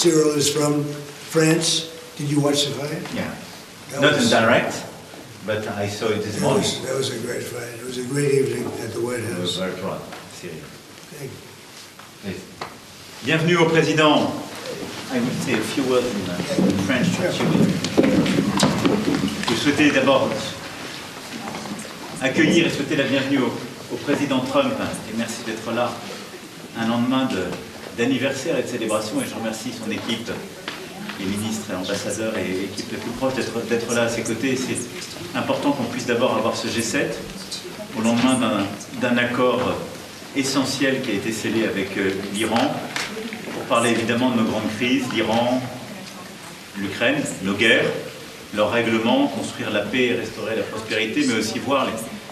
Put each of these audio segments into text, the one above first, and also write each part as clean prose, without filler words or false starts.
Cyril is from France. Did you watch the fight? Yeah. Not in direct, but I saw it this morning. That was a great fight. It was a great evening at the White House. It was very proud, Cyril. Thank you. Bienvenue au président. I will say a few words in French. Je souhaitais d'abord accueillir et souhaiter la bienvenue au président Trump, et merci d'être là un lendemain d'anniversaire et de célébration, et je remercie son équipe, les ministres et ambassadeurs et l'équipe la plus proche d'être là à ses côtés. C'est important qu'on puisse d'abord avoir ce G7 au lendemain d'un accord essentiel qui a été scellé avec l'Iran, pour parler évidemment de nos grandes crises, l'Iran, l'Ukraine, nos guerres, leurs règlements, construire la paix et restaurer la prospérité, mais aussi voir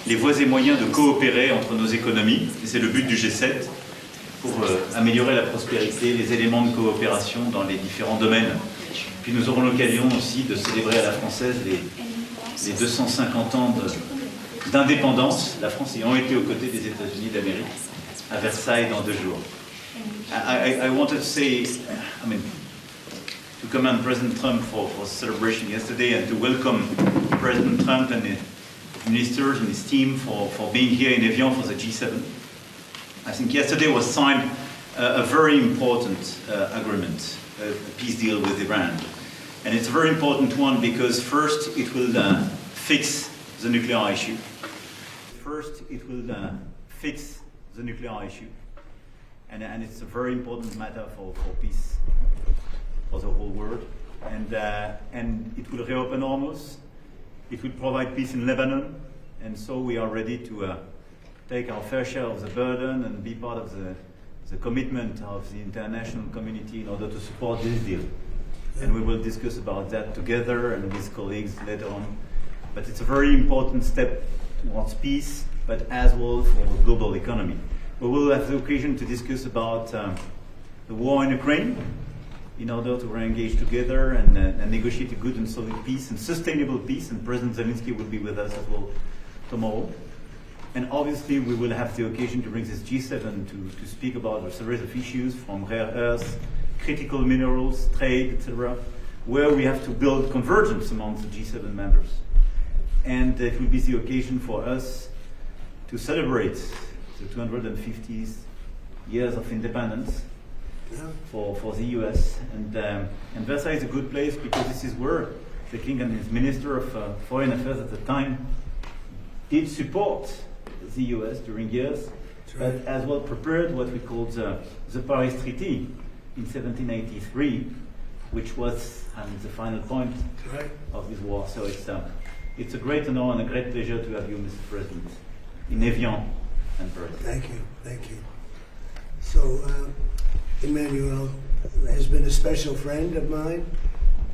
les voies et moyens de coopérer entre nos économies, et c'est le but du G7, pour améliorer la prospérité, les éléments de coopération dans les différents domaines. Puis nous aurons l'occasion aussi de célébrer à la française les 250 ans d'indépendance, la France ayant été aux côtés des États-Unis d'Amérique, à Versailles dans 2 jours. I wanted to say, to commend President Trump for celebration yesterday, and to welcome President Trump and his ministers and his team for being here in Evian for the G7. I think yesterday was signed a very important agreement, a peace deal with Iran. And it's a very important one because first it will fix the nuclear issue. First it will fix the nuclear issue. And it's a very important matter for peace for the whole world. And it will reopen Hormuz. It will provide peace in Lebanon. And so we are ready to take our fair share of the burden and be part of the commitment of the international community in order to support this deal. And we will discuss about that together and with colleagues later on. But it's a very important step towards peace, but as well for the global economy. We will have the occasion to discuss about the war in Ukraine in order to re-engage together and negotiate a good and solid peace and sustainable peace. And President Zelensky will be with us as well tomorrow. And obviously we will have the occasion to bring this G7 to speak about a series of issues from rare earths, critical minerals, trade, etc., where we have to build convergence amongst the G7 members. And it will be the occasion for us to celebrate the 250 years of independence for the US. And Versailles is a good place because this is where the King and his Minister of Foreign Affairs at the time did support the US during years, but as well prepared what we called the Paris Treaty in 1783, which was the final point of this war. So it's a great honor and a great pleasure to have you, Mr. President, in Evian and Paris. Thank you, thank you. So Emmanuel has been a special friend of mine.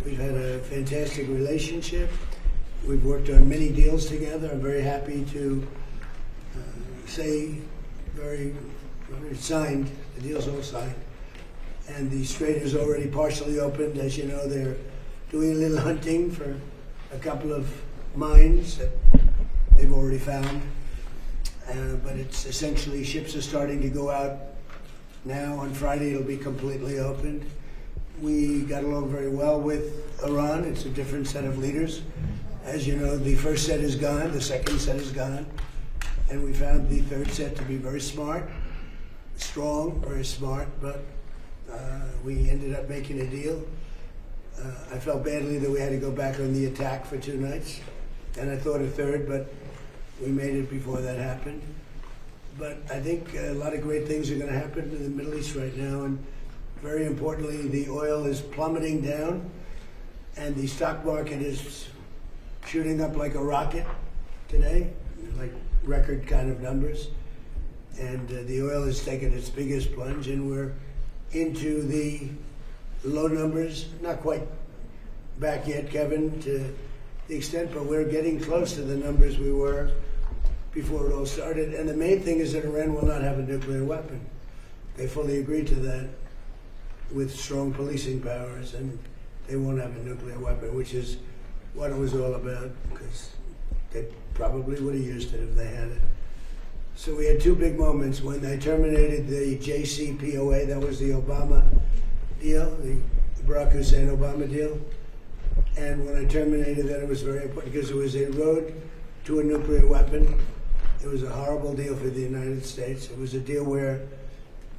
We've had a fantastic relationship. We've worked on many deals together. I'm very happy to say it's signed, the deal's all signed. And the Strait is already partially opened. As you know, they're doing a little hunting for a couple of mines that they've already found. But it's essentially, ships are starting to go out now. On Friday, it'll be completely opened. We got along very well with Iran. It's a different set of leaders. As you know, the first set is gone, the second set is gone. And we found the third set to be very smart, strong, very smart, but we ended up making a deal. I felt badly that we had to go back on the attack for 2 nights, and I thought a third, but we made it before that happened. But I think a lot of great things are going to happen in the Middle East right now, and very importantly, the oil is plummeting down, and the stock market is shooting up like a rocket today, like record kind of numbers. And the oil has taken its biggest plunge, and we're into the low numbers, not quite back yet, Kevin, to the extent, but we're getting close to the numbers we were before it all started. And the main thing is that Iran will not have a nuclear weapon. They fully agreed to that with strong policing powers, and they won't have a nuclear weapon, which is what it was all about, because they probably would have used it if they had it. So we had 2 big moments when they terminated the JCPOA, that was the Obama deal, the Barack Hussein Obama deal. And when I terminated that, it was very important because it was a road to a nuclear weapon. It was a horrible deal for the United States. It was a deal where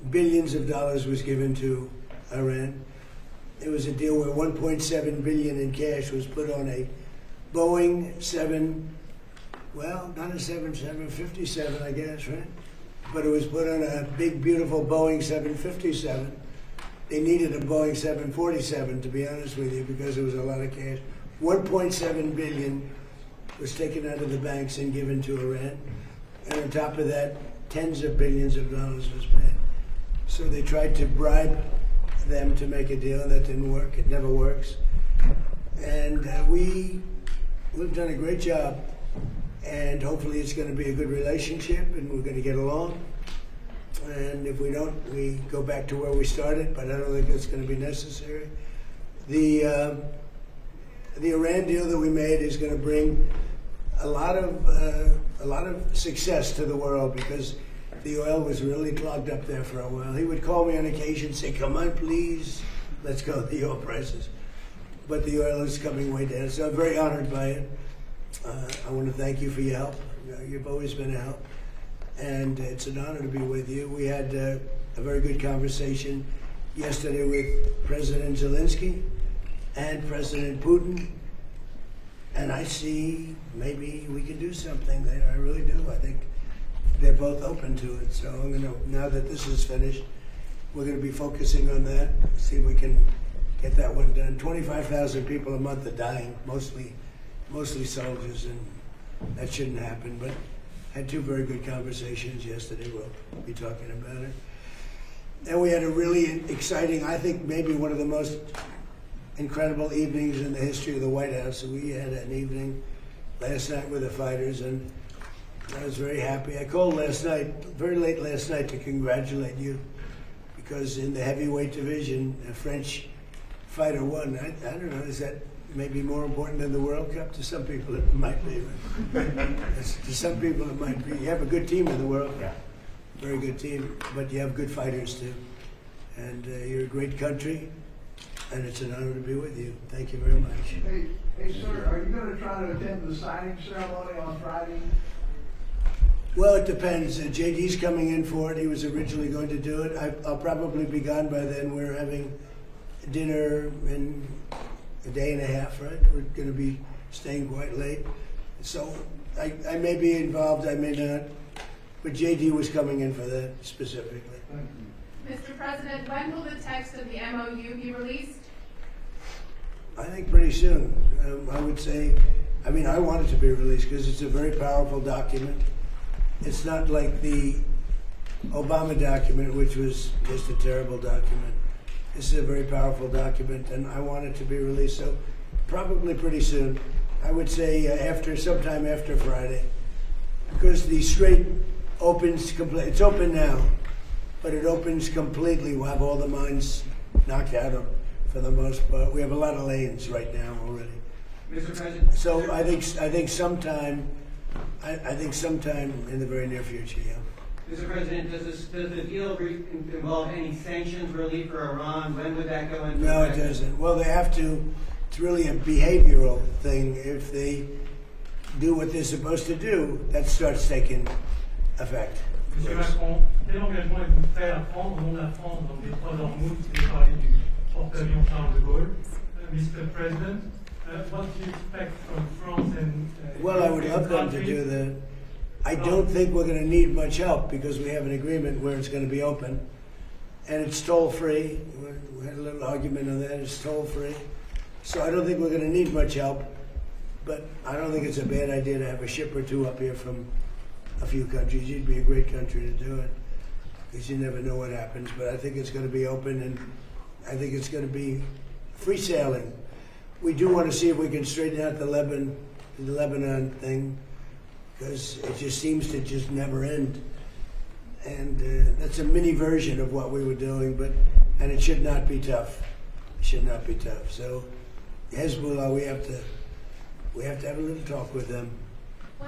billions of dollars was given to Iran. It was a deal where 1.7 billion in cash was put on a Boeing 757, I guess, right? But it was put on a big, beautiful Boeing 757. They needed a Boeing 747, to be honest with you, because there was a lot of cash. 1.7 billion was taken out of the banks and given to Iran. And on top of that, tens of billions of dollars was paid. So they tried to bribe them to make a deal, and that didn't work. It never works. And we've done a great job. And hopefully it's going to be a good relationship, and we're going to get along. And if we don't, we go back to where we started, but I don't think that's going to be necessary. The Iran deal that we made is going to bring a lot of success to the world, because the oil was really clogged up there for a while. He would call me on occasion and say, "Come on, please, let's go with the oil prices." But the oil is coming way down, so I'm very honored by it. I want to thank you for your help. You've always been a help. And it's an honor to be with you. We had a very good conversation yesterday with President Zelensky and President Putin. And I see maybe we can do something there. I really do. I think they're both open to it. So I'm going to, now that this is finished, we're going to be focusing on that, see if we can get that one done. 25,000 people a month are dying, mostly soldiers, and that shouldn't happen. But had two very good conversations yesterday. We'll be talking about it. And we had a really exciting, I think maybe one of the most incredible evenings in the history of the White House. So we had an evening last night with the fighters, and I was very happy. I called last night, very late last night, to congratulate you, because in the heavyweight division, a French fighter won. I don't know, is that maybe more important than the World Cup? To some people it might be. To some people it might be. You have a good team in the World Cup, very good team, but you have good fighters too. And you're a great country, and it's an honor to be with you. Thank you very much. Hey sir, are you going to try to attend the signing ceremony on Friday? Well, it depends. JD's coming in for it. He was originally going to do it. I'll probably be gone by then. We're having dinner in a day and a half, right? We're going to be staying quite late. So I may be involved, I may not. But JD was coming in for that specifically. Mr. President, when will the text of the MOU be released? I think pretty soon. I would say, I mean, I want it to be released because it's a very powerful document. It's not like the Obama document, which was just a terrible document. This is a very powerful document, and I want it to be released, so probably pretty soon. I would say sometime after Friday, because the Strait opens completely. It's open now, but it opens completely. We'll have all the mines knocked out for the most part. We have a lot of lanes right now already. Mr. President. So I think sometime in the very near future, yeah. Mr. President, does the deal involve any sanctions relief for Iran? When would that go into No, effect? it doesn't. Well, they have to. It's really a behavioral thing. If they do what they're supposed to do, that starts taking effect. Monsieur Macron, quel engagement êtes-vous prêt à prendre au nom de la France dans les 3 Hormuz et parler du porte-avions Charles de Gaulle? Mr. President, what do you expect from France and Well, I would love them to do that. I don't think we're going to need much help because we have an agreement where it's going to be open, and it's toll-free. We had a little argument on that. It's toll-free. So I don't think we're going to need much help, but I don't think it's a bad idea to have a ship or two up here from a few countries. You'd be a great country to do it because you never know what happens, but I think it's going to be open, and I think it's going to be free sailing. We do want to see if we can straighten out the Lebanon thing, because it just seems to just never end. And that's a mini version of what we were doing, and it should not be tough. It should not be tough. So Hezbollah, we have to have a little talk with them. Je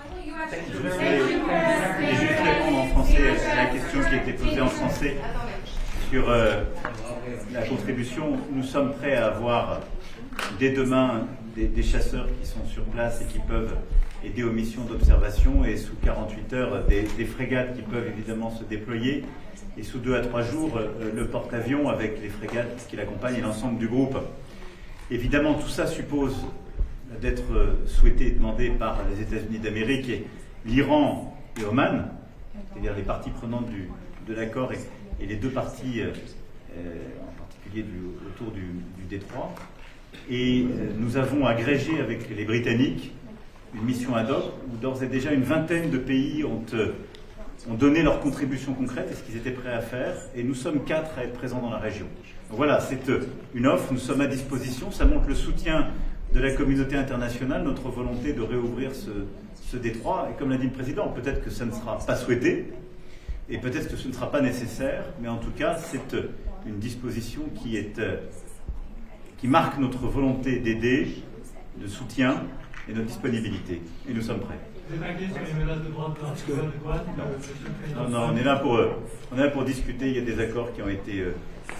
vais juste répondre en français à la question qui a été posée en français sur la contribution. Nous sommes prêts à avoir dès demain des chasseurs qui sont sur place et qui peuvent aider aux missions d'observation, et sous 48 heures des frégates qui peuvent évidemment se déployer, et sous 2 à 3 jours le porte-avions avec les frégates qui l'accompagnent et l'ensemble du groupe. Évidemment, tout ça suppose d'être souhaité et demandé par les États-Unis d'Amérique et l'Iran et Oman, c'est-à-dire les parties prenantes de l'accord et les deux parties, en particulier autour du détroit. Et nous avons agrégé avec les Britanniques une mission ad hoc où d'ores et déjà une vingtaine de pays ont donné leur contribution concrète et ce qu'ils étaient prêts à faire. Et nous sommes 4 à être présents dans la région. Donc voilà, c'est une offre, nous sommes à disposition. Ça montre le soutien de la communauté internationale, notre volonté de réouvrir ce détroit. Et comme l'a dit le président, peut-être que ça ne sera pas souhaité, et peut-être que ce ne sera pas nécessaire, mais en tout cas, c'est une disposition qui marque notre volonté d'aider, de soutien et notre disponibilité. Et nous sommes prêts. Vous êtes inquiet sur les menaces de droite de douane? Non, on est là pour discuter. Il y a des accords qui ont été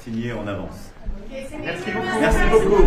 signés en avance. Merci beaucoup. Merci beaucoup.